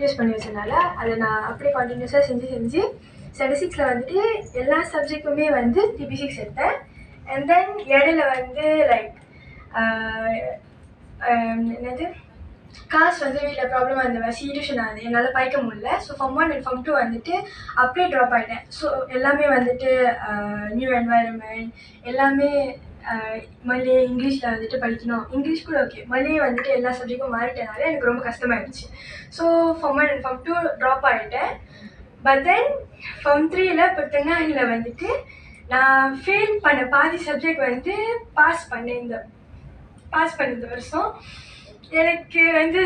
Use பண்ணி வச்சதுனால அதை நான் அப்படியே கண்டினியூஸாக செஞ்சு ஸ்டாட்டிஸ்டிக்ஸில் வந்துட்டு எல்லா சப்ஜெக்ட்டுமே வந்து TP6 எடுத்தேன். அண்ட் தென் இடையில வந்து லைக் என்னது காசு வந்து வீட்டில் ப்ராப்ளமாக இருந்த சீரியஷன் ஆகுது, என்னால் படிக்க முடியல. ஸோ Form 1 அண்ட் Form 2 வந்துட்டு அப்படியே ட்ராப் ஆகிட்டேன். ஸோ எல்லாமே வந்துட்டு நியூ என்வாயர்மெண்ட் எல்லாமே மல்லே இங்கிலீஷில் வந்துட்டு படிக்கணும். இங்கிலீஷ் கூட ஓகே, மல்லே வந்துட்டு எல்லா சப்ஜெக்டும் மாறிட்டனால எனக்கு ரொம்ப கஷ்டமாயிடுச்சு. So Form 1 and Form 2 drop ஆகிட்டேன். பட் தென் Form 3ல் இப்போ தென்னாங்கில் வந்துட்டு நான் ஃபெயில் பண்ண பாதி சப்ஜெக்ட் வந்து பாஸ் பண்ணேன். இந்த வருஷம் எனக்கு வந்து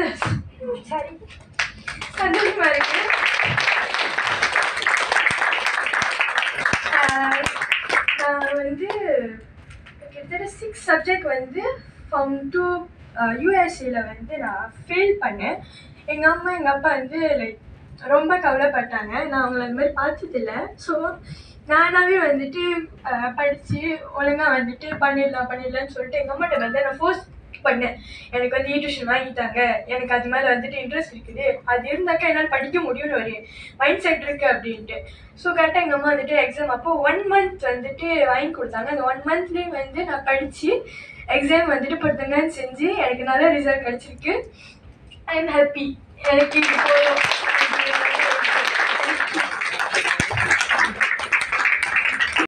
சந்தோஷமா இருக்கு. நான் வந்து கிட்டத்தட்ட 6 சப்ஜெக்ட் வந்து Form 2 USA வந்து நான் ஃபெயில் பண்ணேன். எங்கள் அம்மா எங்கள் அப்பா வந்து லைக் ரொம்ப கவலைப்பட்டாங்க. நான் அவங்கள அந்த மாதிரி பார்த்ததில்லை. ஸோ நானாகவே வந்துட்டு படித்து ஒழுங்காக வந்துட்டு பண்ணிடலான்னு சொல்லிட்டு எங்கள் அம்மாட்ட வந்து நான் ஃபோர்ஸ் பண்ணேன். எனக்கு வந்து டியூஷன் வாங்கிட்டாங்க, எனக்கு அது மேலே வந்துட்டு இன்ட்ரெஸ்ட் இருக்குது, அது இருந்தாக்கா என்னால் படிக்க முடியும்னு ஒரு மைண்ட் செட் இருக்குது அப்படின்ட்டு. ஸோ கரெக்டாக எங்கள் அம்மா வந்துட்டு எக்ஸாம் அப்போ 1 மந்த் வந்துட்டு வாங்கி கொடுத்தாங்க. அந்த 1 மந்த்லேயே வந்து நான் படித்து எக்ஸாம் வந்துட்டு பொறுத்தங்கன்னு செஞ்சு எனக்கு நல்ல ரிசல்ட் கிடச்சிருக்கு. I am happy. எனக்கு இப்போ